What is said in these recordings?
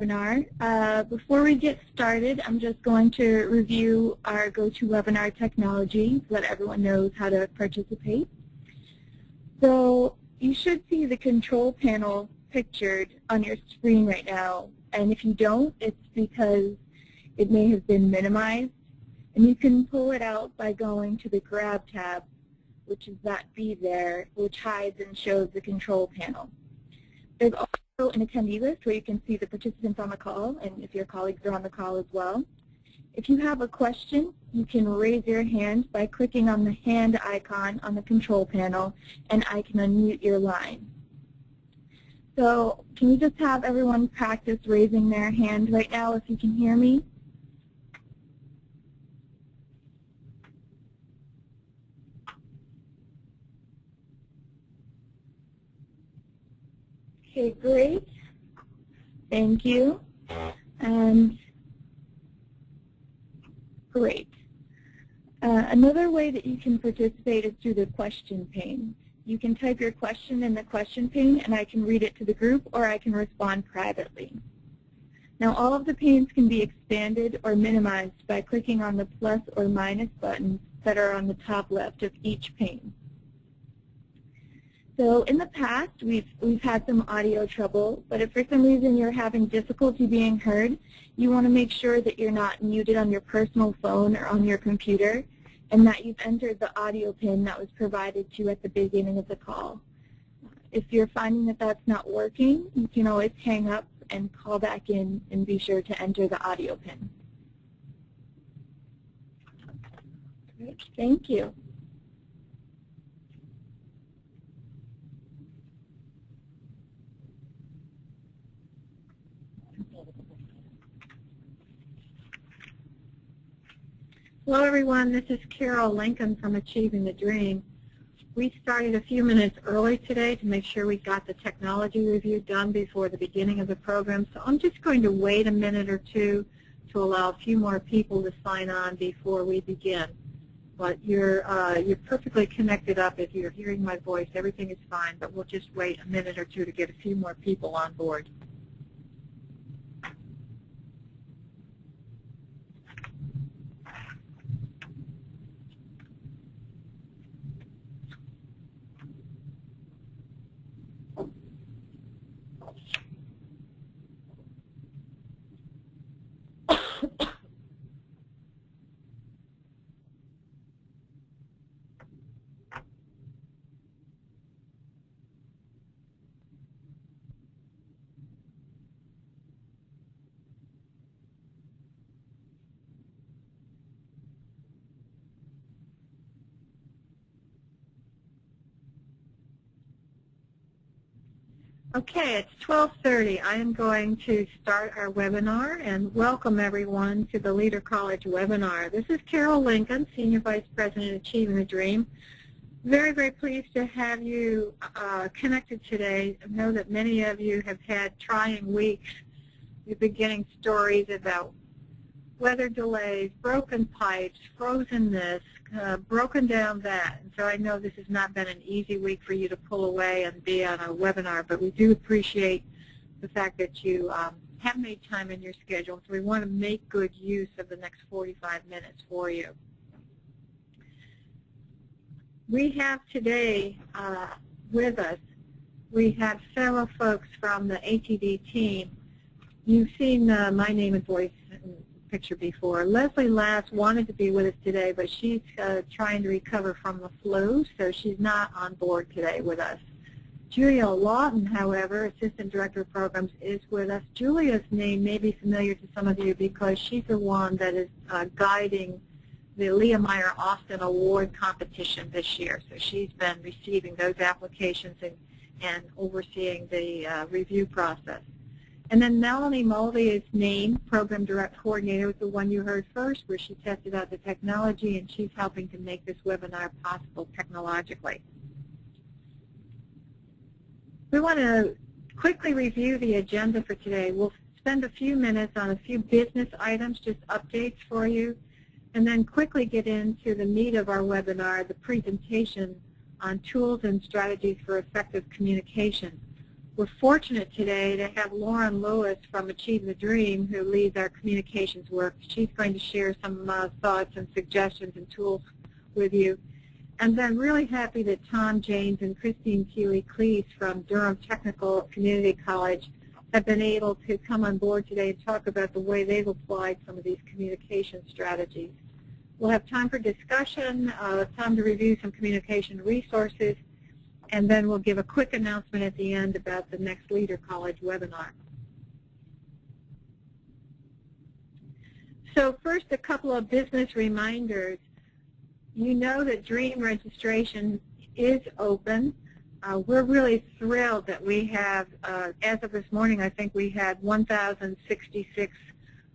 webinar. Before we get started, I'm just going to review our GoToWebinar technology so that everyone knows how to participate. So you should see the control panel pictured on your screen right now, and if you don't, it's because it may have been minimized. And you can pull it out by going to the Grab tab, which is that B there, which hides and shows the control panel. There's also an attendee list where you can see the participants on the call and if your colleagues are on the call as well. If you have a question, you can raise your hand by clicking on the hand icon on the control panel, and I can unmute your line. So can you just have everyone practice raising their hand right now if you can hear me? Okay, great. Thank you. And great. Another way that you can participate is through the question pane. You can type your question in the question pane, and I can read it to the group, or I can respond privately. Now, all of the panes can be expanded or minimized by clicking on the plus or minus buttons that are on the top left of each pane. So in the past, we've had some audio trouble, but if for some reason you're having difficulty being heard, you want to make sure that you're not muted on your personal phone or on your computer, and that you've entered the audio pin that was provided to you at the beginning of the call. If you're finding that that's not working, you can always hang up and call back in and be sure to enter the audio pin. Great, thank you. Hello everyone, this is Carol Lincoln from Achieving the Dream. We started a few minutes early today to make sure we got the technology review done before the beginning of the program, so I'm just going to wait a minute or two to allow a few more people to sign on before we begin. But you're perfectly connected up. If you're hearing my voice, everything is fine, but we'll just wait a minute or two to get a few more people on board. Okay, it's 12:30. I am going to start our webinar and welcome everyone to the Leader College webinar. This is Carol Lincoln, Senior Vice President, Achieving the Dream. Very, very pleased to have you connected today. I know that many of you have had trying weeks. You've been getting stories about weather delays, broken pipes, frozen this, broken down that. And so I know this has not been an easy week for you to pull away and be on a webinar, but we do appreciate the fact that you have made time in your schedule. So we want to make good use of the next 45 minutes for you. We have today with us, we have several folks from the ATD team. You've seen my name and voice picture before. Leslie Lass wanted to be with us today, but she's trying to recover from the flu, so she's not on board today with us. Julia Lawton, however, Assistant Director of Programs, is with us. Julia's name may be familiar to some of you because she's the one that is guiding the Leah Meyer Austin Award competition this year. So she's been receiving those applications and overseeing the review process. And then Melanie Mulvey is named Program Direct Coordinator, was the one you heard first, where she tested out the technology, and she's helping to make this webinar possible technologically. We want to quickly review the agenda for today. We'll spend a few minutes on a few business items, just updates for you, and then quickly get into the meat of our webinar, the presentation on tools and strategies for effective communication. We're fortunate today to have Lauren Lewis from Achieve the Dream, who leads our communications work. She's going to share some thoughts and suggestions and tools with you. And then really happy that Tom James and Christine Keeley-Cleese from Durham Technical Community College have been able to come on board today and talk about the way they've applied some of these communication strategies. We'll have time for discussion, time to review some communication resources, and then we'll give a quick announcement at the end about the next Leader College webinar. So first, a couple of business reminders. You know that DREAM registration is open. We're really thrilled that we have, as of this morning, I think we had 1,066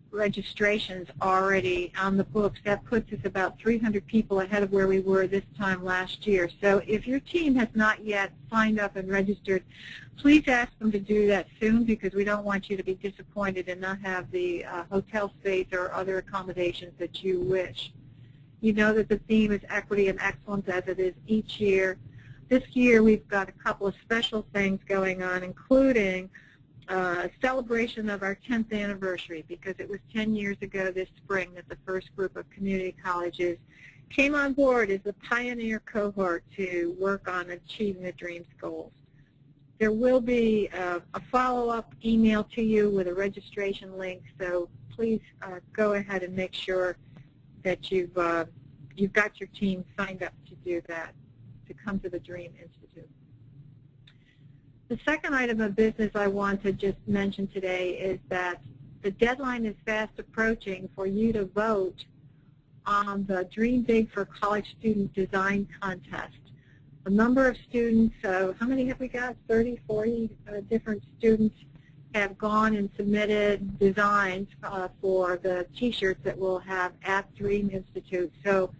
registrations already on the books. That puts us about 300 people ahead of where we were this time last year. So if your team has not yet signed up and registered, please ask them to do that soon, because we don't want you to be disappointed and not have the hotel space or other accommodations that you wish. You know that the theme is equity and excellence, as it is each year. This year we've got a couple of special things going on, including a celebration of our 10th anniversary, because it was 10 years ago this spring that the first group of community colleges came on board as the pioneer cohort to work on achieving the Dreams goals. There will be a follow-up email to you with a registration link, so please go ahead and make sure that you've got your team signed up to do that, to come to the DREAM Institute. The second item of business I want to just mention today is that the deadline is fast approaching for you to vote on the Dream Big for College Student Design Contest. A number of students, how many have we got? 30, 40 different students have gone and submitted designs for the t-shirts that we'll have at DREAM Institute. So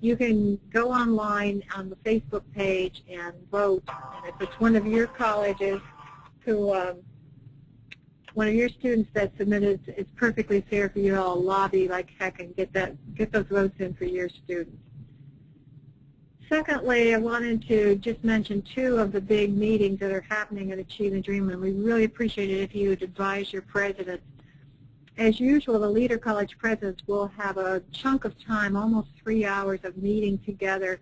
you can go online on the Facebook page and vote. And if it's one of your colleges who, one of your students that submitted, it's perfectly fair for you to all lobby like heck and get those votes in for your students. Secondly, I wanted to just mention two of the big meetings that are happening at Achieve the Dream, and we really appreciate it if you would advise your presidents. As usual, the Leader College presidents will have a chunk of time, almost 3 hours of meeting together.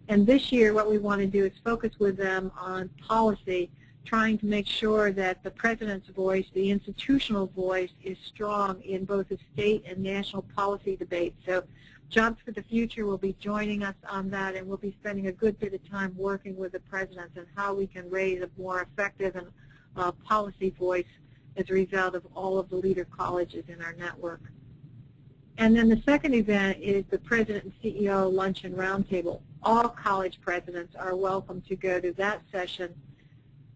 And this year what we want to do is focus with them on policy, trying to make sure that the president's voice, the institutional voice, is strong in both the state and national policy debates. So Jobs for the Future will be joining us on that, and we'll be spending a good bit of time working with the presidents on how we can raise a more effective and policy voice as a result of all of the leader colleges in our network. And then the second event is the President and CEO Luncheon Roundtable. All college presidents are welcome to go to that session.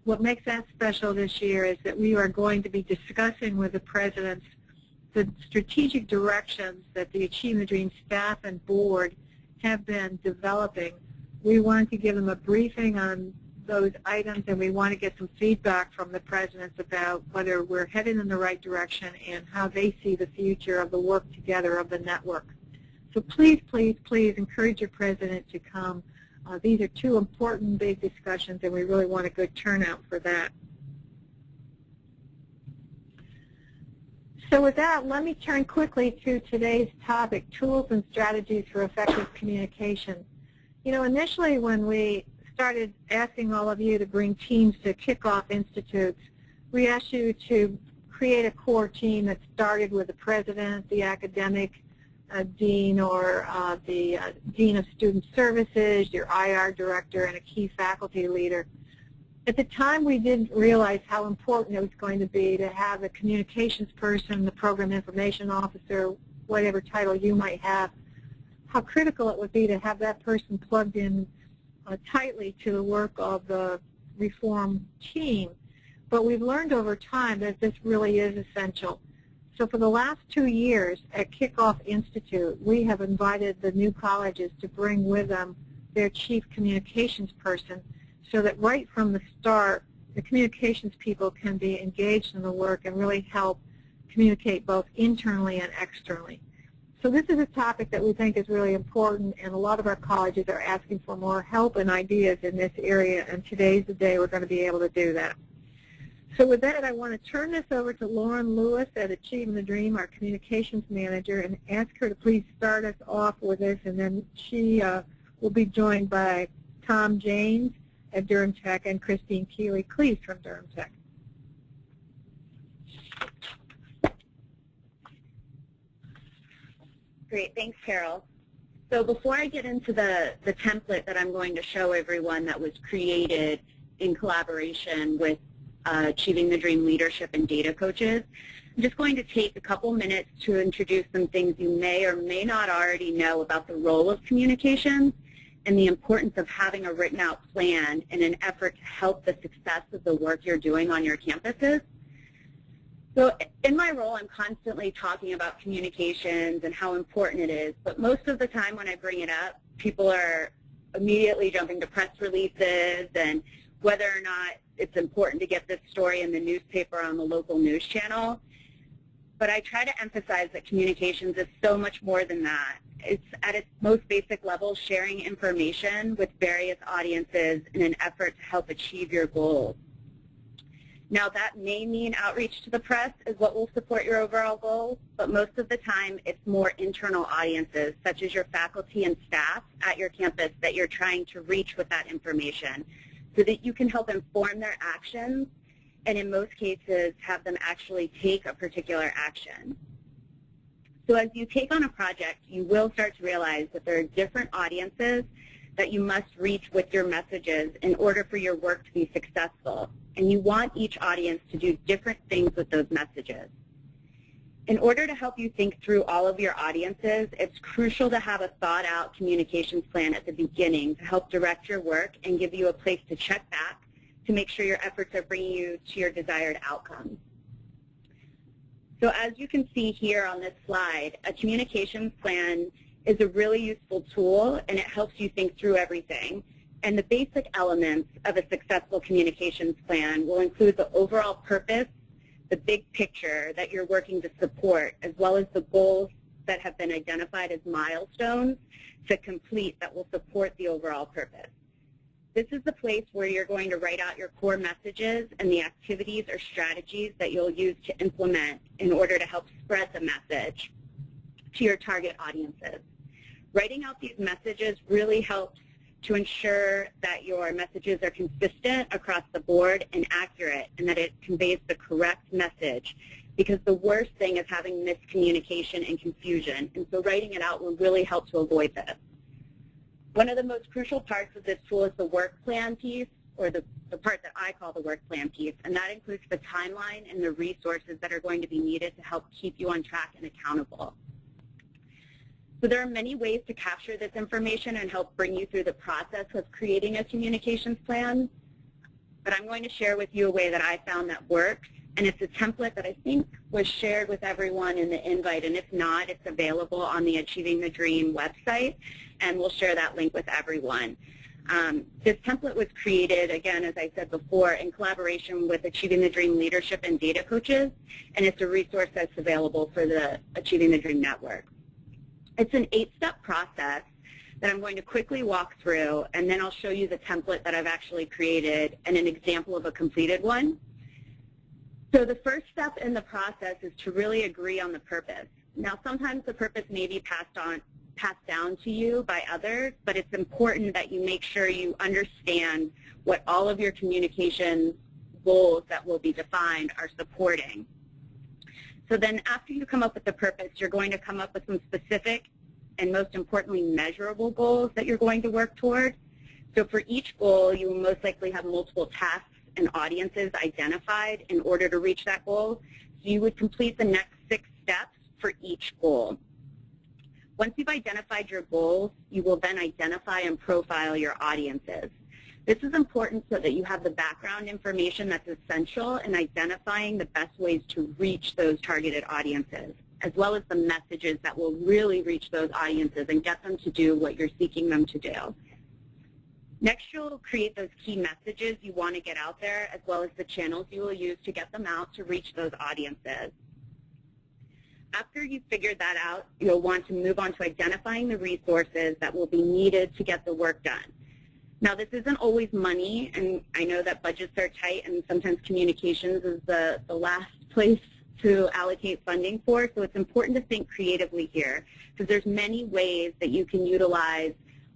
What makes that special this year is that we are going to be discussing with the presidents the strategic directions that the Achieve the Dream staff and board have been developing. We want to give them a briefing on those items, and we want to get some feedback from the presidents about whether we're headed in the right direction and how they see the future of the work together of the network. So please, please, please encourage your president to come. These are two important big discussions, and we really want a good turnout for that. So with that, let me turn quickly to today's topic, tools and strategies for effective communication. You know, initially when we started asking all of you to bring teams to Kickoff Institutes, we asked you to create a core team that started with the president, the academic dean, or the dean of student services, your IR director, and a key faculty leader. At the time, we didn't realize how important it was going to be to have a communications person, the program information officer, whatever title you might have, how critical it would be to have that person plugged in tightly to the work of the reform team. But we've learned over time that this really is essential. So for the last 2 years at Kickoff Institute, we have invited the new colleges to bring with them their chief communications person, so that right from the start, the communications people can be engaged in the work and really help communicate both internally and externally. So this is a topic that we think is really important, and a lot of our colleges are asking for more help and ideas in this area, and today's the day we're going to be able to do that. So with that, I want to turn this over to Lauren Lewis at Achieving the Dream, our communications manager, and ask her to please start us off with this, and then she will be joined by Tom James at Durham Tech and Christine Keeley-Cleese from Durham Tech. Great, thanks, Carol. So before I get into the template that I'm going to show everyone that was created in collaboration with Achieving the Dream leadership and data coaches, I'm just going to take a couple minutes to introduce some things you may or may not already know about the role of communications and the importance of having a written out plan in an effort to help the success of the work you're doing on your campuses. So in my role, I'm constantly talking about communications and how important it is, but most of the time when I bring it up, people are immediately jumping to press releases and whether or not it's important to get this story in the newspaper on the local news channel. But I try to emphasize that communications is so much more than that. It's at its most basic level sharing information with various audiences in an effort to help achieve your goals. Now that may mean outreach to the press is what will support your overall goals, but most of the time it's more internal audiences, such as your faculty and staff at your campus that you're trying to reach with that information, so that you can help inform their actions and in most cases have them actually take a particular action. So as you take on a project, you will start to realize that there are different audiences that you must reach with your messages in order for your work to be successful. And you want each audience to do different things with those messages. In order to help you think through all of your audiences, it's crucial to have a thought-out communications plan at the beginning to help direct your work and give you a place to check back to make sure your efforts are bringing you to your desired outcomes. So as you can see here on this slide, a communications plan is a really useful tool, and it helps you think through everything. And the basic elements of a successful communications plan will include the overall purpose, the big picture that you're working to support, as well as the goals that have been identified as milestones to complete that will support the overall purpose. This is the place where you're going to write out your core messages and the activities or strategies that you'll use to implement in order to help spread the message to your target audiences. Writing out these messages really helps to ensure that your messages are consistent across the board and accurate, and that it conveys the correct message, because the worst thing is having miscommunication and confusion, and so writing it out will really help to avoid this. One of the most crucial parts of this tool is the work plan piece, or the part that I call the work plan piece, and that includes the timeline and the resources that are going to be needed to help keep you on track and accountable. So there are many ways to capture this information and help bring you through the process of creating a communications plan, but I'm going to share with you a way that I found that works, and it's a template that I think was shared with everyone in the invite, and if not, it's available on the Achieving the Dream website, and we'll share that link with everyone. This template was created, again, as I said before, in collaboration with Achieving the Dream leadership and data coaches, and it's a resource that's available for the Achieving the Dream network. It's an 8-step process that I'm going to quickly walk through, and then I'll show you the template that I've actually created and an example of a completed one. So the first step in the process is to really agree on the purpose. Now, sometimes the purpose may be passed down to you by others, but it's important that you make sure you understand what all of your communication goals that will be defined are supporting. So then after you come up with the purpose, you're going to come up with some specific and most importantly measurable goals that you're going to work toward. So for each goal, you will most likely have multiple tasks and audiences identified in order to reach that goal. So you would complete the next 6 steps for each goal. Once you've identified your goals, you will then identify and profile your audiences. This is important so that you have the background information that's essential in identifying the best ways to reach those targeted audiences, as well as the messages that will really reach those audiences and get them to do what you're seeking them to do. Next, you'll create those key messages you want to get out there, as well as the channels you will use to get them out to reach those audiences. After you've figured that out, you'll want to move on to identifying the resources that will be needed to get the work done. Now, this isn't always money, and I know that budgets are tight, and sometimes communications is the last place to allocate funding for, so it's important to think creatively here, because there's many ways that you can utilize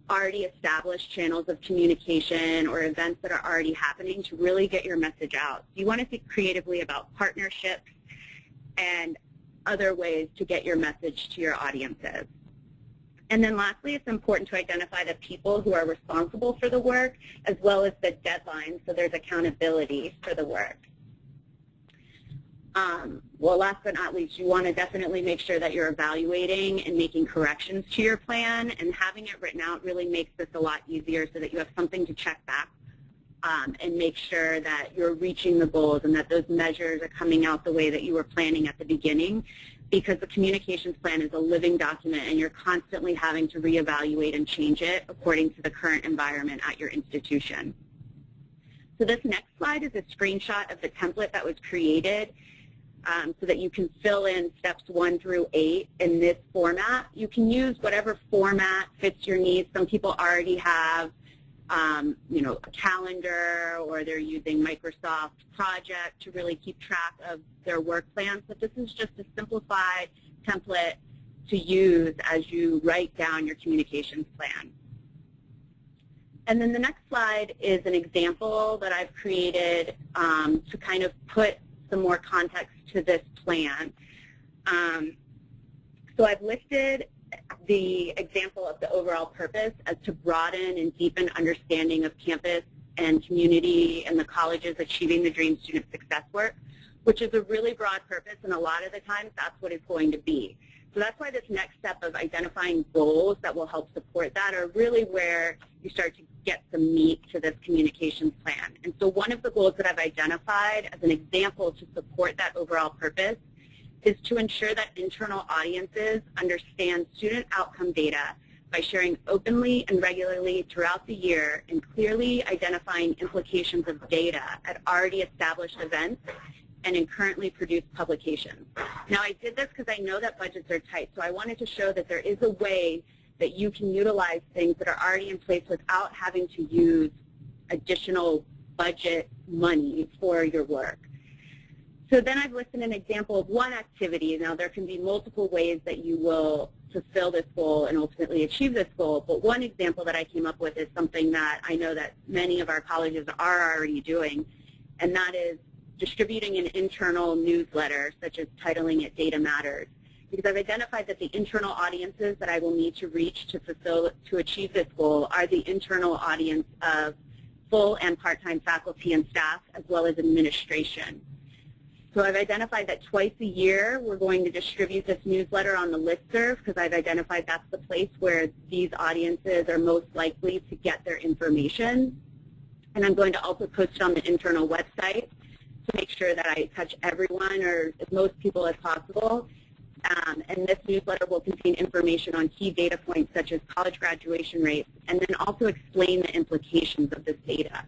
already established channels of communication or events that are already happening to really get your message out. You want to think creatively about partnerships and other ways to get your message to your audiences. And then lastly, it's important to identify the people who are responsible for the work as well as the deadlines, so there's accountability for the work. Well, last but not least, you want to definitely make sure that you're evaluating and making corrections to your plan, and having it written out really makes this a lot easier so that you have something to check back and make sure that you're reaching the goals and that those measures are coming out the way that you were planning at the beginning, because the communications plan is a living document and you're constantly having to reevaluate and change it according to the current environment at your institution. So this next slide is a screenshot of the template that was created so that you can fill in steps 1 through 8 in this format. You can use whatever format fits your needs. Some people already have you know, a calendar, or they're using Microsoft Project to really keep track of their work plans, but this is just a simplified template to use as you write down your communications plan. And then the next slide is an example that I've created to kind of put some more context to this plan. So I've listed the example of the overall purpose as to broaden and deepen understanding of campus and community and the college's Achieving the Dream student success work, which is a really broad purpose, and a lot of the times that's what it's going to be. So that's why this next step of identifying goals that will help support that are really where you start to get some meat to this communications plan. And so one of the goals that I've identified as an example to support that overall purpose is to ensure that internal audiences understand student outcome data by sharing openly and regularly throughout the year and clearly identifying implications of data at already established events and in currently produced publications. Now, I did this because I know that budgets are tight, so I wanted to show that there is a way that you can utilize things that are already in place without having to use additional budget money for your work. So then I've listed an example of one activity. Now, there can be multiple ways that you will fulfill this goal and ultimately achieve this goal, but one example that I came up with is something that I know that many of our colleges are already doing, and that is distributing an internal newsletter, such as titling it Data Matters, because I've identified that the internal audiences that I will need to reach to achieve this goal are the internal audience of full and part-time faculty and staff, as well as administration. So I've identified that twice a year we're going to distribute this newsletter on the listserv, because I've identified that's the place where these audiences are most likely to get their information. And I'm going to also post it on the internal website to make sure that I touch everyone, or as most people as possible. And this newsletter will contain information on key data points such as college graduation rates, and then also explain the implications of this data.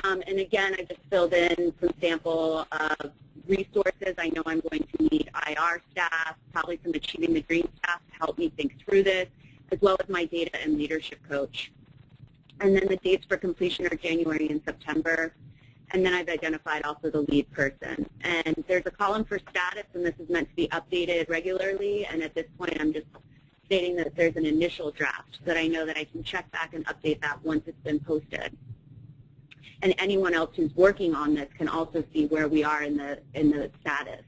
And again, I just filled in some sample of resources. I know I'm going to need IR staff, probably some Achieving the Dream staff to help me think through this, as well as my data and leadership coach. And then the dates for completion are January and September. And then I've identified also the lead person. And there's a column for status, and this is meant to be updated regularly. And at this point, I'm just stating that there's an initial draft so that I know that I can check back and update that once it's been posted. And anyone else who's working on this can also see where we are in the status.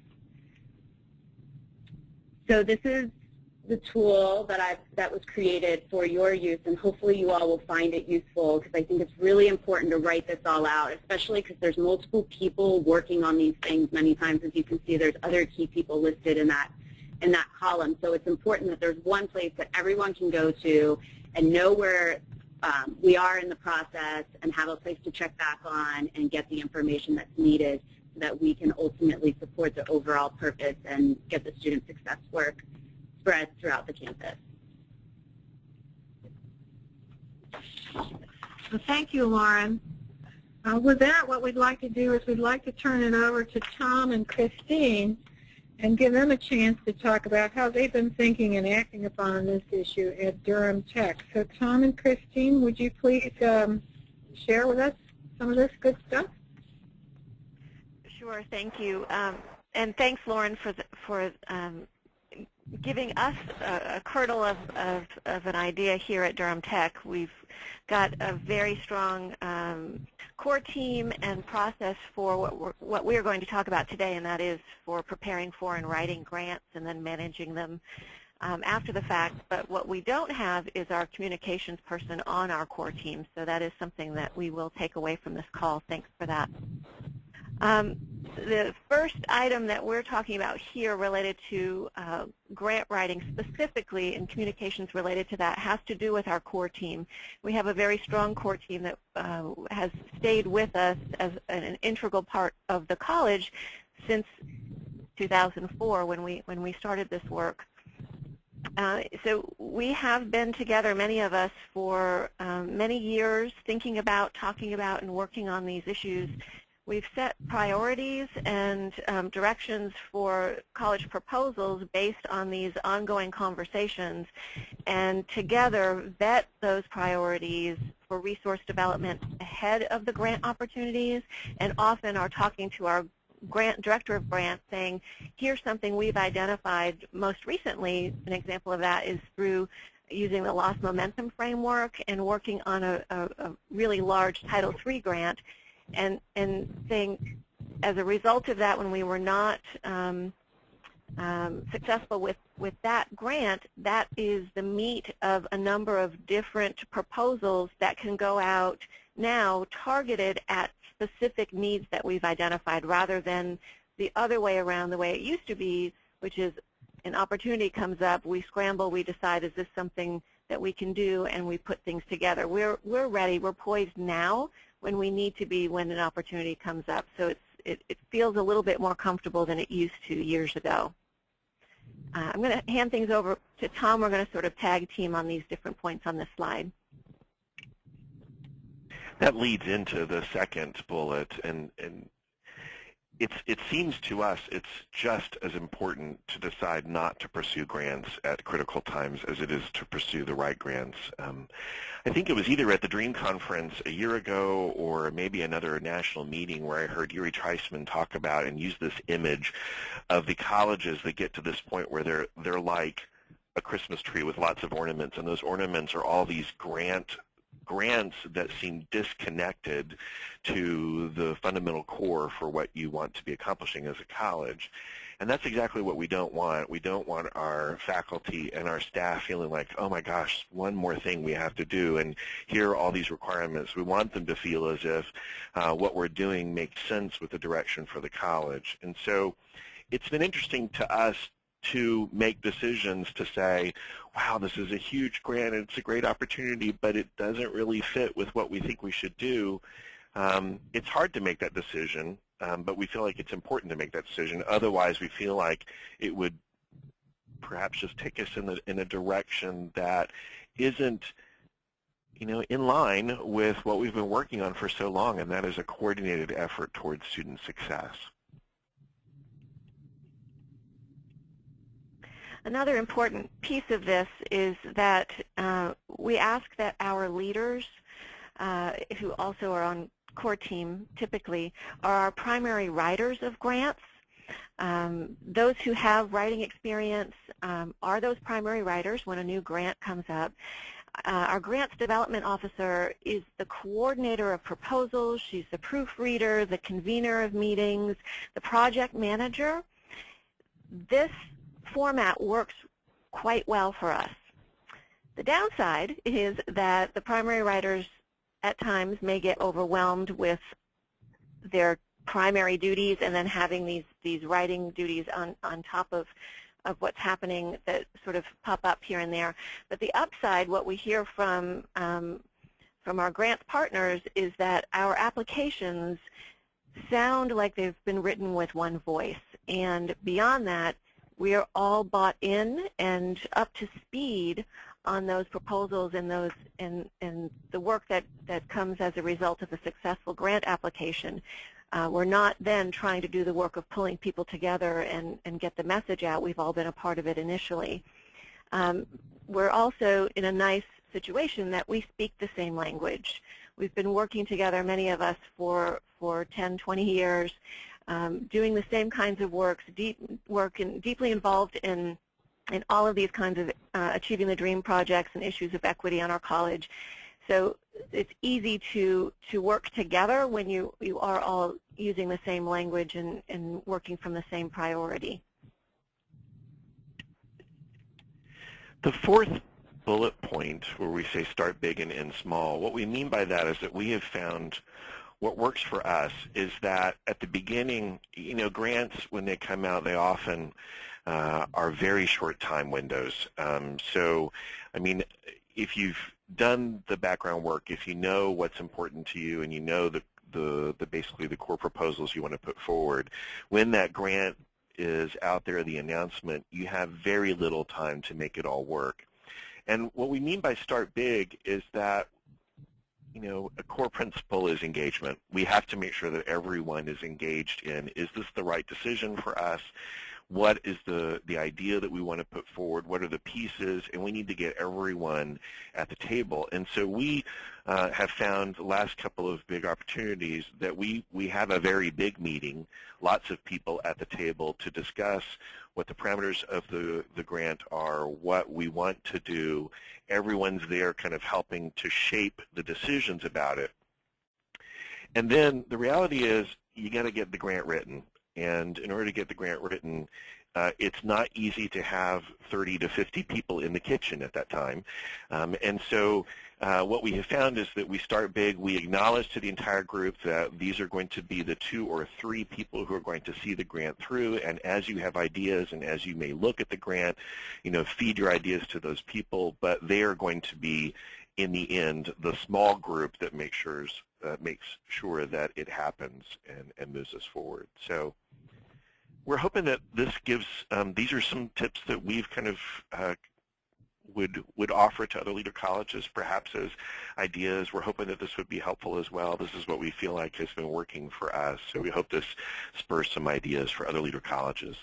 So this is the tool that was created for your use, and hopefully you all will find it useful, because I think it's really important to write this all out, especially because there's multiple people working on these things. Many times, as you can see, there's other key people listed in that column. So it's important that there's one place that everyone can go to and know where we are in the process and have a place to check back on and get the information that's needed so that we can ultimately support the overall purpose and get the student success work spread throughout the campus. Well, thank you, Lauren. With that, what we'd like to do is we'd like to turn it over to Tom and Christine, and give them a chance to talk about how they've been thinking and acting upon this issue at Durham Tech. So Tom and Christine, would you please share with us some of this good stuff? Sure, thank you. And thanks, Lauren, for giving us a kernel of an idea here at Durham Tech. We've got a very strong core team and process for what we're going to talk about today, and that is for preparing for and writing grants and then managing them after the fact. But what we don't have is our communications person on our core team, so that is something that we will take away from this call. Thanks for that. The first item that we're talking about here related to grant writing specifically and communications related to that has to do with our core team. We have a very strong core team that has stayed with us as an integral part of the college since 2004 when we started this work. So we have been together, many of us, for many years, thinking about, talking about, and working on these issues. We've set priorities and directions for college proposals based on these ongoing conversations, and together vet those priorities for resource development ahead of the grant opportunities, and often are talking to our director of grants saying, here's something we've identified. Most recently, an example of that is through using the Lost Momentum framework and working on a really large Title III grant, and saying, as a result of that, when we were not successful with that grant, that is the meat of a number of different proposals that can go out now targeted at specific needs that we've identified, rather than the other way around, the way it used to be, which is an opportunity comes up, we scramble, we decide, is this something that we can do, and we put things together. We're ready, we're poised now when we need to be when an opportunity comes up. So it feels a little bit more comfortable than it used to years ago. I'm going to hand things over to Tom. We're going to sort of tag team on these different points on this slide. That leads into the second bullet, and it seems to us it's just as important to decide not to pursue grants at critical times as it is to pursue the right grants. I think it was either at the DREAM conference a year ago or maybe another national meeting where I heard Yuri Treisman talk about and use this image of the colleges that get to this point where they're like a Christmas tree with lots of ornaments, and those ornaments are all these grants that seem disconnected to the fundamental core for what you want to be accomplishing as a college. And that's exactly what we don't want. We don't want our faculty and our staff feeling like, oh my gosh, one more thing we have to do, and here are all these requirements. We want them to feel as if what we're doing makes sense with the direction for the college. And so it's been interesting to us to make decisions to say, wow, this is a huge grant, it's a great opportunity, but it doesn't really fit with what we think we should do. It's hard to make that decision, but we feel like it's important to make that decision. Otherwise, we feel like it would perhaps just take us in a direction that isn't, in line with what we've been working on for so long, and that is a coordinated effort towards student success. Another important piece of this is that we ask that our leaders, who also are on core team typically, are our primary writers of grants. Those who have writing experience are those primary writers when a new grant comes up. Our grants development officer is the coordinator of proposals. She's the proofreader, the convener of meetings, the project manager. This format works quite well for us. The downside is that the primary writers at times may get overwhelmed with their primary duties and then having these writing duties on top of what's happening that sort of pop up here and there. But the upside, what we hear from our grants partners, is that our applications sound like they've been written with one voice. And beyond that, we are all bought in and up to speed on those proposals and the work that comes as a result of a successful grant application. We're not then trying to do the work of pulling people together and get the message out. We've all been a part of it initially. We're also in a nice situation that we speak the same language. We've been working together, many of us, for 10, 20 years, doing the same kinds of work and deeply involved in all of these kinds of Achieving the Dream projects and issues of equity on our college. So it's easy to work together when you are all using the same language and working from the same priority. The fourth bullet point where we say start big and end small, what we mean by that is that we have found what works for us is that at the beginning, grants, when they come out, they often are very short time windows. So, I mean, if you've done the background work, if you know what's important to you and you know basically the core proposals you want to put forward, when that grant is out there, the announcement, you have very little time to make it all work. And what we mean by start big is that, a core principle is engagement. We have to make sure that everyone is engaged in, is this the right decision for us? What is the idea that we want to put forward? What are the pieces? And we need to get everyone at the table. And so we have found the last couple of big opportunities that we have a very big meeting, lots of people at the table to discuss what the parameters of the grant are, what we want to do. Everyone's there kind of helping to shape the decisions about it. And then the reality is you got to get the grant written. And in order to get the grant written, it's not easy to have 30 to 50 people in the kitchen at that time. And so what we have found is that we start big. We acknowledge to the entire group that these are going to be the 2 or 3 people who are going to see the grant through. And as you have ideas and as you may look at the grant, feed your ideas to those people. But they are going to be, in the end, the small group that makes sure that it happens and moves us forward. So we're hoping that this gives, these are some tips that we've kind of would offer to other leader colleges, perhaps as ideas. We're hoping that this would be helpful as well. This is what we feel like has been working for us. So we hope this spurs some ideas for other leader colleges.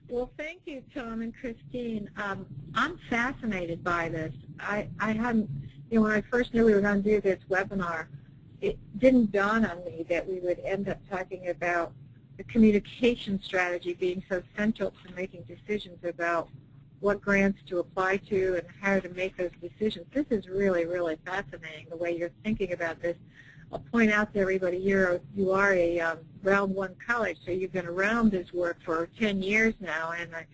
Well, thank you, Tom and Christine. I'm fascinated by this. I hadn't, when I first knew we were going to do this webinar, it didn't dawn on me that we would end up talking about the communication strategy being so central to making decisions about what grants to apply to and how to make those decisions. This is really, really fascinating, the way you're thinking about this. I'll point out to everybody, you are a Round 1 college, so you've been around this work for 10 years now, and I'm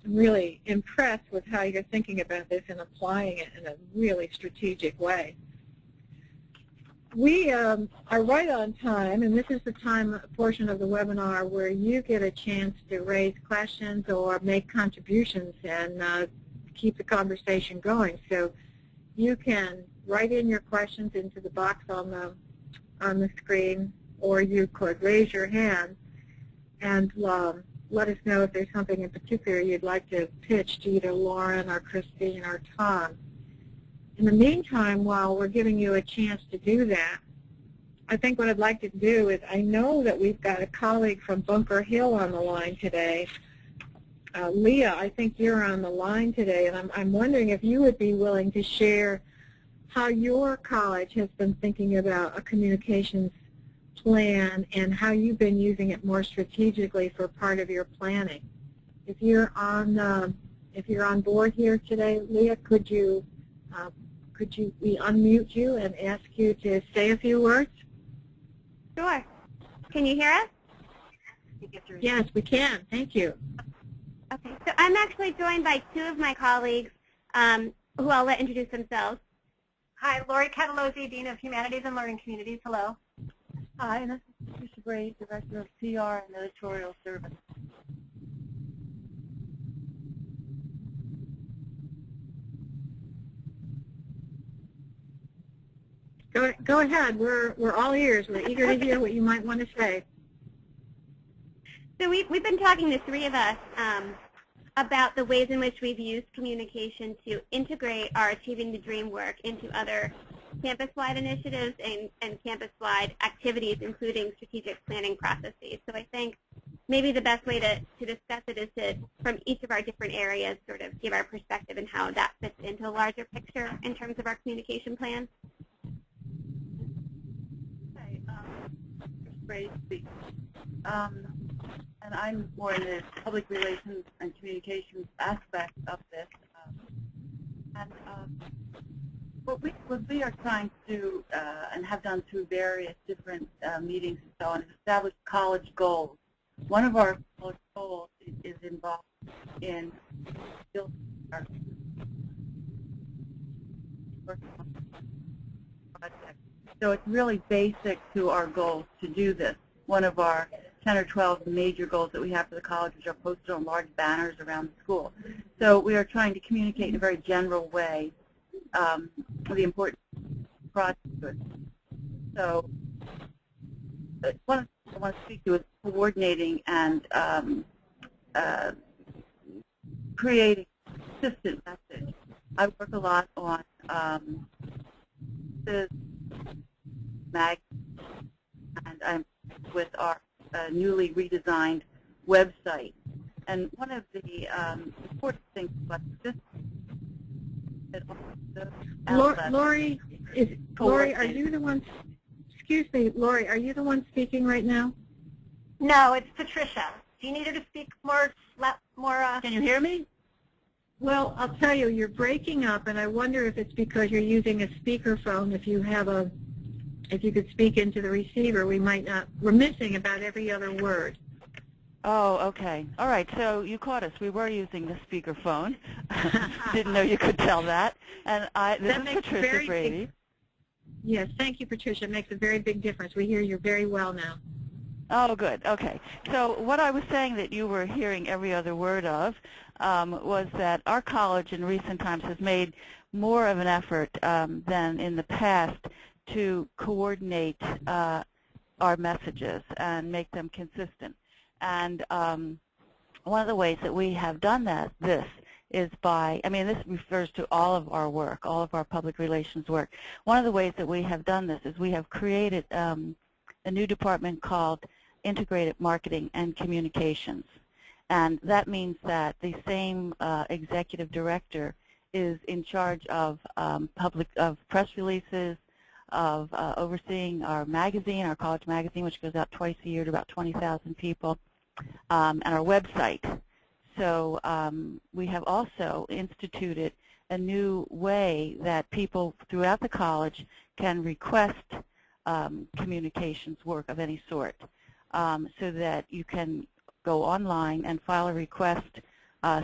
really impressed with how you're thinking about this and applying it in a really strategic way. We are right on time, and this is the time portion of the webinar where you get a chance to raise questions or make contributions and keep the conversation going. So you can write in your questions into the box on the screen, or you could raise your hand and let us know if there's something in particular you'd like to pitch to either Lauren or Christine or Tom. In the meantime, while we're giving you a chance to do that, I think what I'd like to do is, I know that we've got a colleague from Bunker Hill on the line today. Leah, I think you're on the line today, and I'm wondering if you would be willing to share how your college has been thinking about a communications plan and how you've been using it more strategically for part of your planning. If you're on board here today, Leah, could we unmute you and ask you to say a few words? Sure. Can you hear us? Yes, we can. Thank you. Okay. So I'm actually joined by 2 of my colleagues who I'll let introduce themselves. Hi, Lori Catalozzi, Dean of Humanities and Learning Communities. Hello. Hi, this is Patricia Bray, Director of PR and Editorial Service. Go ahead. We're all ears. We're eager to hear what you might want to say. So we've been talking, the 3 of us, about the ways in which we've used communication to integrate our Achieving the Dream work into other campus-wide initiatives and campus-wide activities, including strategic planning processes. So I think maybe the best way to discuss it is to, from each of our different areas, sort of give our perspective and how that fits into a larger picture in terms of our communication plan. Okay, Brady speaks. And I'm more in the public relations and communications aspect of this. What we are trying to do and have done through various different meetings and so on is establish college goals. One of our college goals is involved in building our project. So it's really basic to our goals to do this. One of our 10 or 12 major goals that we have for the college, which are posted on large banners around the school. So we are trying to communicate in a very general way the important project. So one of the things I want to speak to is coordinating and creating a consistent message. I work a lot on the mag, and I'm with our newly redesigned website. And one of the important things about this is Lori, are you the one? Excuse me, Lori, are you the one speaking right now? No, it's Patricia. Do you need her to speak more? Can you hear me? Well, I'll tell you, you're breaking up, and I wonder if it's because you're using a speakerphone. If you could speak into the receiver, we're missing about every other word. Oh, okay. All right, so you caught us. We were using the speakerphone. Didn't know you could tell that. And this is Patricia Brady. Yes, thank you, Patricia. It makes a very big difference. We hear you very well now. Oh, good. Okay. So what I was saying that you were hearing every other word of was that our college in recent times has made more of an effort than in the past to coordinate our messages and make them consistent. And one of the ways that we have done this is by, this refers to all of our work, all of our public relations work. One of the ways that we have done this is we have created a new department called Integrated Marketing and Communications. And that means that the same executive director is in charge of press releases, of overseeing our magazine, our college magazine, which goes out twice a year to about 20,000 people, and our website. So we have also instituted a new way that people throughout the college can request communications work of any sort, so that you can go online and file a request,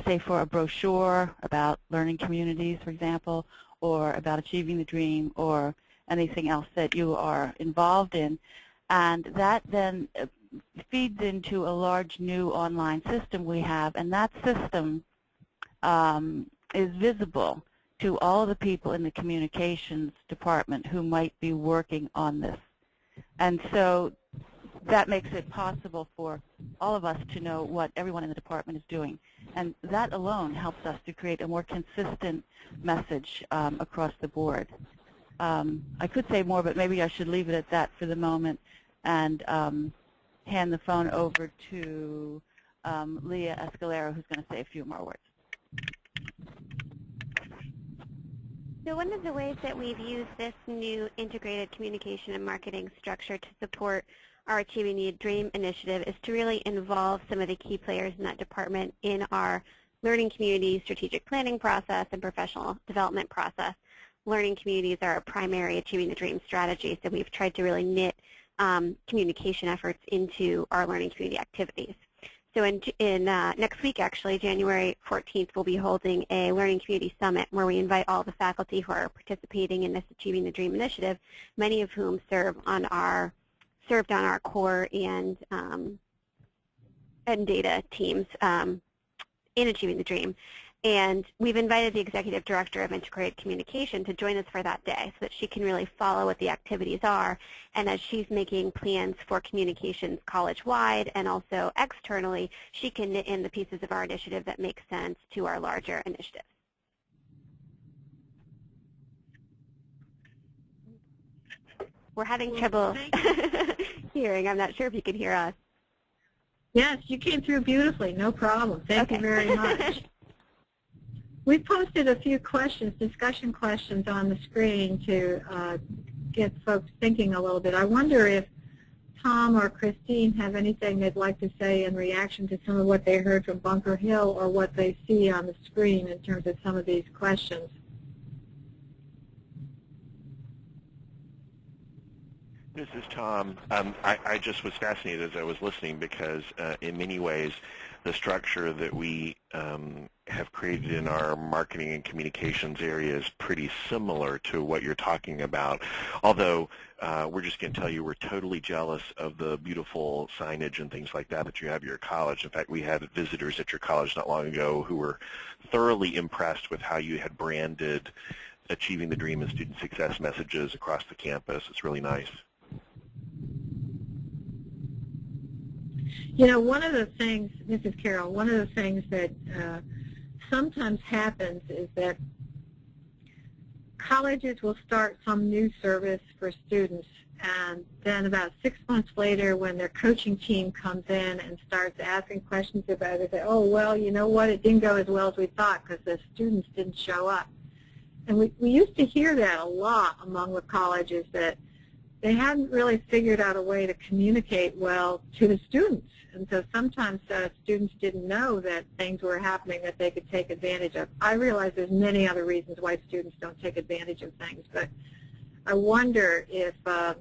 say for a brochure about learning communities, for example, or about achieving the dream, or anything else that you are involved in. And that then feeds into a large new online system we have, and that system is visible to all of the people in the communications department who might be working on this. And so that makes it possible for all of us to know what everyone in the department is doing. And that alone helps us to create a more consistent message across the board. I could say more, but maybe I should leave it at that for the moment and hand the phone over to Leah Escalera, who's going to say a few more words. So one of the ways that we've used this new integrated communication and marketing structure to support our Achieving the Dream initiative is to really involve some of the key players in that department in our learning community strategic planning process and professional development process. Learning communities are our primary Achieving the Dream strategy, so we've tried to really knit communication efforts into our learning community activities. So in next week, actually, January 14th, we'll be holding a Learning Community Summit where we invite all the faculty who are participating in this Achieving the Dream initiative, many of whom served on our core and data teams in Achieving the Dream. And we've invited the Executive Director of Integrated Communication to join us for that day so that she can really follow what the activities are. And as she's making plans for communications college-wide and also externally, she can knit in the pieces of our initiative that make sense to our larger initiative. We're having trouble hearing. I'm not sure if you can hear us. Yes, you came through beautifully. No problem. Thank you very much. We posted a few questions, discussion questions on the screen to get folks thinking a little bit. I wonder if Tom or Christine have anything they'd like to say in reaction to some of what they heard from Bunker Hill or what they see on the screen in terms of some of these questions. This is Tom. I just was fascinated as I was listening because in many ways the structure that we have created in our marketing and communications area is pretty similar to what you're talking about, although we're just going to tell you we're totally jealous of the beautiful signage and things like that you have at your college. In fact, we had visitors at your college not long ago who were thoroughly impressed with how you had branded Achieving the Dream and student success messages across the campus. It's really nice. You know, one of the things, this is Carol, one of the things that sometimes happens is that colleges will start some new service for students, and then about 6 months later when their coaching team comes in and starts asking questions about it, they say, oh, well, you know what, it didn't go as well as we thought because the students didn't show up. And we used to hear that a lot among the colleges, that they hadn't really figured out a way to communicate well to the students. And so sometimes students didn't know that things were happening that they could take advantage of. I realize there's many other reasons why students don't take advantage of things, but I wonder if the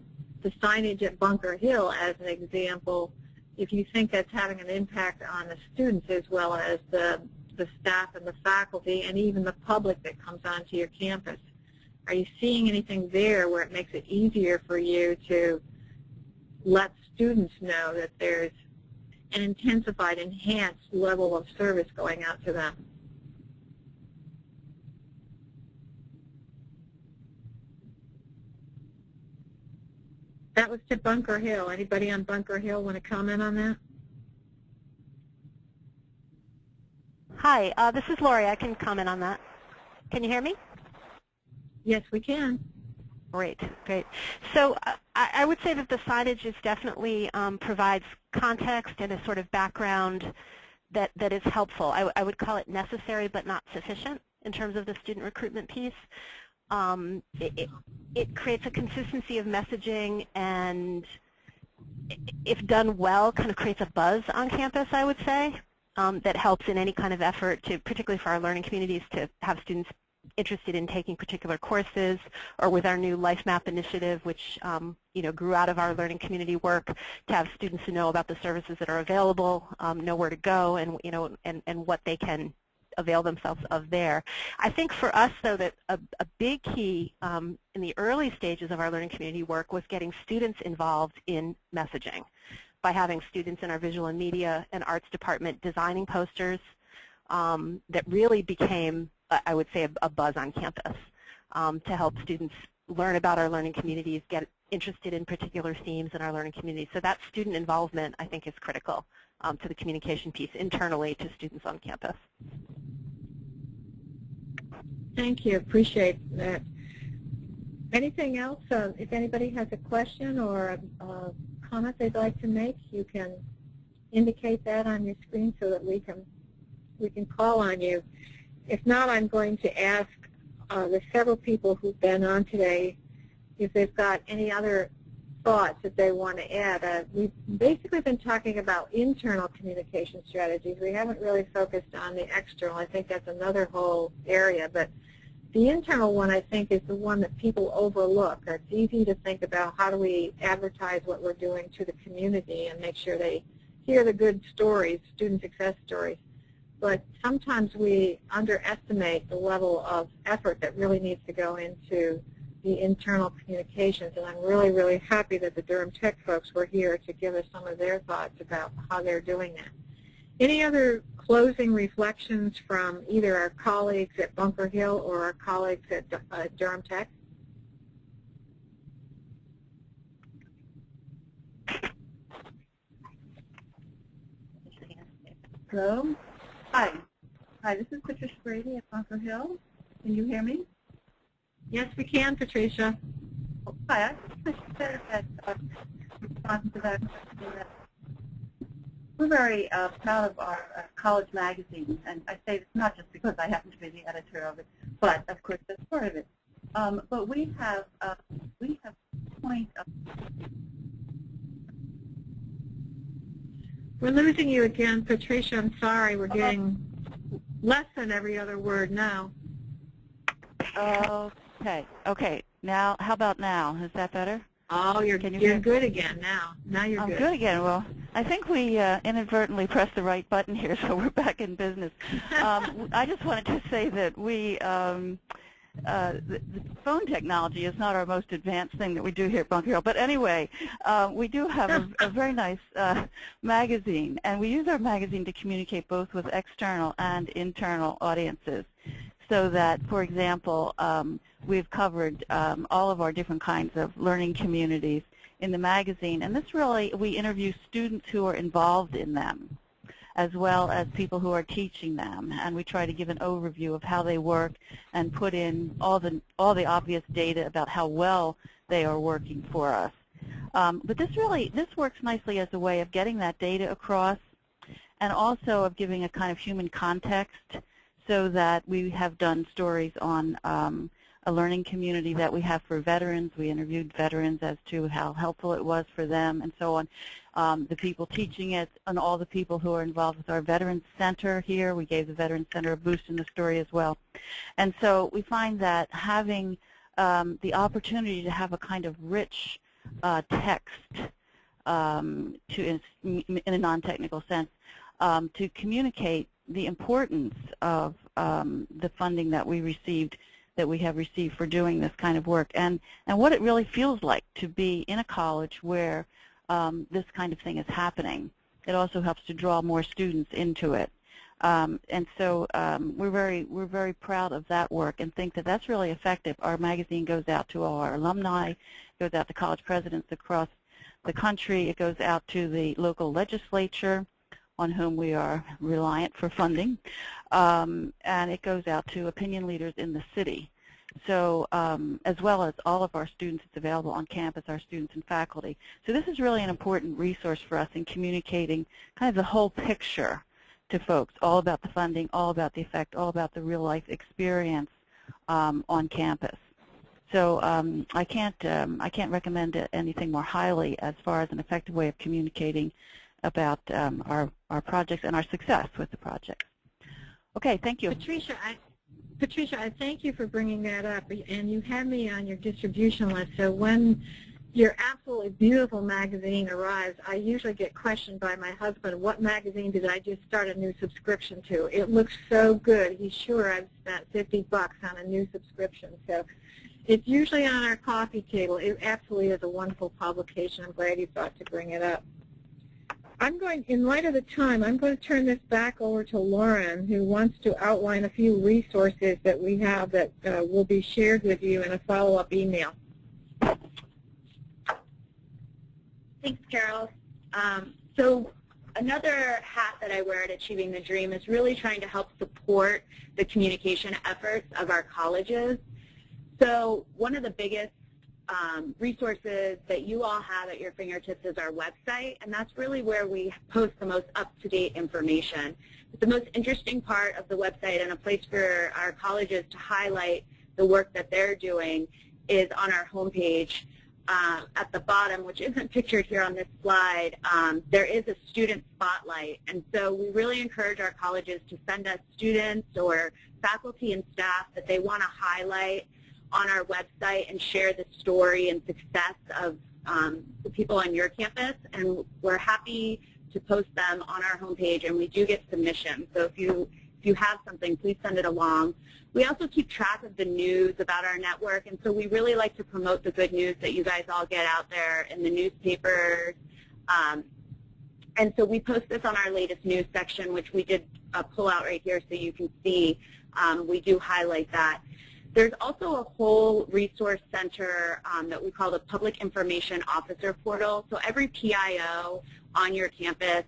signage at Bunker Hill, as an example, if you think that's having an impact on the students as well as the staff and the faculty and even the public that comes onto your campus. Are you seeing anything there where it makes it easier for you to let students know that there's an intensified, enhanced level of service going out to them? That was to Bunker Hill. Anybody on Bunker Hill want to comment on that? Hi, this is Lori. I can comment on that. Can you hear me? Yes, we can. Great, great. So I would say that the signage is definitely provides context and a sort of background that is helpful. I would call it necessary but not sufficient in terms of the student recruitment piece. It creates a consistency of messaging, and if done well, kind of creates a buzz on campus, I would say, that helps in any kind of effort to, particularly for our learning communities, to have students interested in taking particular courses, or with our new Life Map initiative, which grew out of our learning community work, to have students who know about the services that are available, know where to go, and what they can avail themselves of there. I think for us, though, that a big key in the early stages of our learning community work was getting students involved in messaging by having students in our visual and media and arts department designing posters that really became, I would say, a buzz on campus to help students learn about our learning communities, get interested in particular themes in our learning community. So that student involvement, I think, is critical to the communication piece internally to students on campus. Thank you. Appreciate that. Anything else? If anybody has a question or a comment they'd like to make, you can indicate that on your screen so that we can call on you. If not, I'm going to ask the several people who've been on today if they've got any other thoughts that they want to add. We've basically been talking about internal communication strategies. We haven't really focused on the external. I think that's another whole area. But the internal one, I think, is the one that people overlook. It's easy to think about how do we advertise what we're doing to the community and make sure they hear the good stories, student success stories. But sometimes we underestimate the level of effort that really needs to go into the internal communications, and I'm really, really happy that the Durham Tech folks were here to give us some of their thoughts about how they're doing that. Any other closing reflections from either our colleagues at Bunker Hill or our colleagues at Durham Tech? Hello? Hi. Hi, this is Patricia Brady at Bunker Hill. Can you hear me? Yes, we can, Patricia. Hi. I should say that response to that question, that we're very proud of our college magazine, and I say this not just because I happen to be the editor of it, but of course that's part of it. But we have a point of. We're losing you again, Patricia. I'm sorry. We're getting less than every other word now. Okay. Okay. Now, how about now? Is that better? Oh, you're good again now. Now you're good. I'm good again. Well, I think we inadvertently pressed the right button here, so we're back in business. I just wanted to say that the phone technology is not our most advanced thing that we do here at Bunker Hill. But anyway, we do have a very nice magazine, and we use our magazine to communicate both with external and internal audiences. So that, for example, we've covered all of our different kinds of learning communities in the magazine. And this really, we interview students who are involved in them, as well as people who are teaching them. And we try to give an overview of how they work and put in all the obvious data about how well they are working for us. But this works nicely as a way of getting that data across, and also of giving a kind of human context, so that we have done stories on a learning community that we have for veterans. We interviewed veterans as to how helpful it was for them and so on. The people teaching it and all the people who are involved with our Veterans Center here. We gave the Veterans Center a boost in the story as well. And so we find that having the opportunity to have a kind of rich text in a non-technical sense to communicate the importance of the funding that we have received for doing this kind of work, and what it really feels like to be in a college where this kind of thing is happening. It also helps to draw more students into it, and so we're very proud of that work and think that that's really effective. Our magazine goes out to all our alumni, goes out to college presidents across the country. It goes out to the local legislature, on whom we are reliant for funding, and it goes out to opinion leaders in the city. So as well as all of our students, it's available on campus, our students and faculty. So this is really an important resource for us in communicating kind of the whole picture to folks, all about the funding, all about the effect, all about the real life experience on campus. So I can't recommend anything more highly as far as an effective way of communicating about our projects and our success with the projects. Okay, thank you. Patricia, I thank you for bringing that up, and you have me on your distribution list. So when your absolutely beautiful magazine arrives, I usually get questioned by my husband, what magazine did I just start a new subscription to? It looks so good. He's sure I've spent $50 on a new subscription. So it's usually on our coffee table. It absolutely is a wonderful publication. I'm glad you thought to bring it up. In light of the time, I'm going to turn this back over to Lauren, who wants to outline a few resources that we have that will be shared with you in a follow-up email. Thanks, Carol. So another hat that I wear at Achieving the Dream is really trying to help support the communication efforts of our colleges. So one of the biggest resources that you all have at your fingertips is our website, and that's really where we post the most up-to-date information. But the most interesting part of the website and a place for our colleges to highlight the work that they're doing is on our homepage. At the bottom, which isn't pictured here on this slide, there is a student spotlight, and so we really encourage our colleges to send us students or faculty and staff that they want to highlight on our website and share the story and success of the people on your campus, and we're happy to post them on our homepage, and we do get submissions. So if you have something, please send it along. We also keep track of the news about our network, and so we really like to promote the good news that you guys all get out there in the newspapers. And so we post this on our latest news section, which we did pull out right here so you can see. We do highlight that. There's also a whole resource center that we call the Public Information Officer Portal. So every PIO on your campus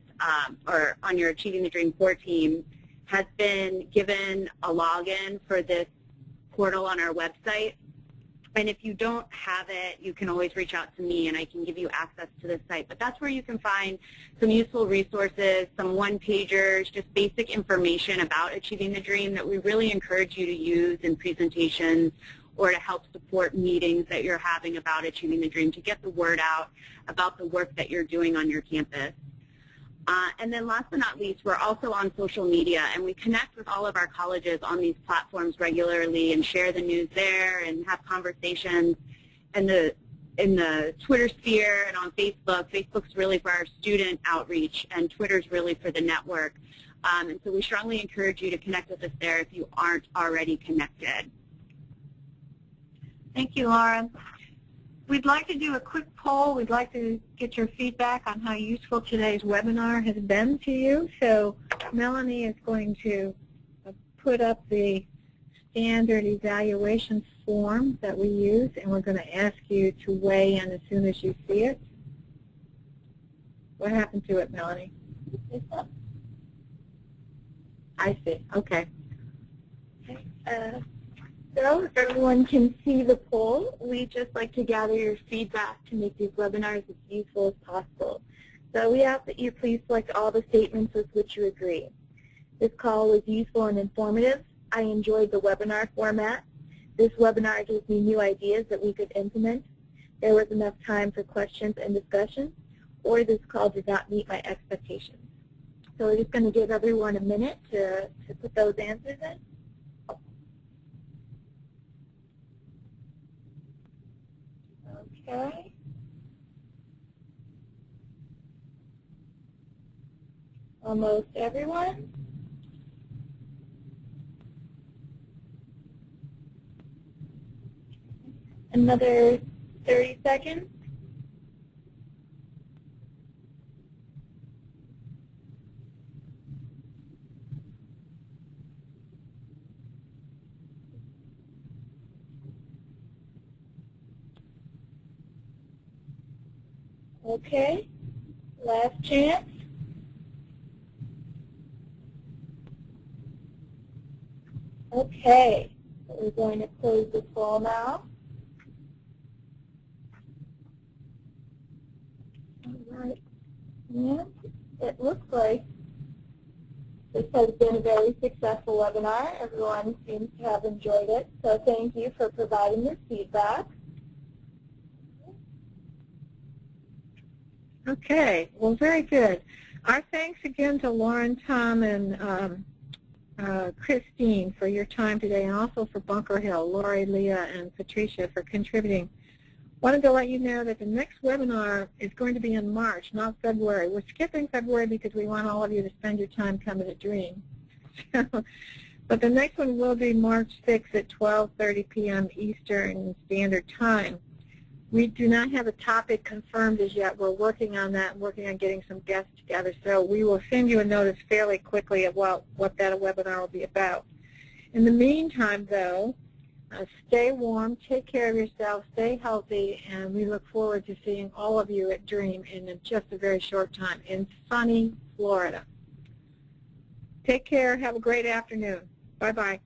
or on your Achieving the Dream core team has been given a login for this portal on our website. And if you don't have it, you can always reach out to me and I can give you access to the site. But that's where you can find some useful resources, some one-pagers, just basic information about Achieving the Dream that we really encourage you to use in presentations or to help support meetings that you're having about Achieving the Dream, to get the word out about the work that you're doing on your campus. And then last but not least, we're also on social media, and we connect with all of our colleges on these platforms regularly and share the news there and have conversations in the Twitter sphere and on Facebook. Facebook's really for our student outreach, and Twitter's really for the network. And so we strongly encourage you to connect with us there if you aren't already connected. Thank you, Laura. We'd like to do a quick poll. We'd like to get your feedback on how useful today's webinar has been to you. So Melanie is going to put up the standard evaluation form that we use, and we're going to ask you to weigh in as soon as you see it. What happened to it, Melanie? It's up. I see. Okay. So if everyone can see the poll, we just like to gather your feedback to make these webinars as useful as possible. So we ask that you please select all the statements with which you agree. This call was useful and informative. I enjoyed the webinar format. This webinar gave me new ideas that we could implement. There was enough time for questions and discussion, or this call did not meet my expectations. So we're just going to give everyone a minute to put those answers in. Okay. Almost everyone. Another 30 seconds. Okay, last chance. Okay, so we're going to close the poll now. All right, and it looks like this has been a very successful webinar. Everyone seems to have enjoyed it, so thank you for providing your feedback. Okay, well, very good. Our thanks again to Lauren, Tom, and Christine for your time today, and also for Bunker Hill, Lori, Leah, and Patricia for contributing. Wanted to let you know that the next webinar is going to be in March, not February. We're skipping February because we want all of you to spend your time coming to Dream. But the next one will be March 6th at 12:30 p.m. Eastern Standard Time. We do not have a topic confirmed as yet. We're working on that, working on getting some guests together. So we will send you a notice fairly quickly about what that webinar will be about. In the meantime, though, stay warm, take care of yourself, stay healthy, and we look forward to seeing all of you at Dream in just a very short time in sunny Florida. Take care. Have a great afternoon. Bye-bye.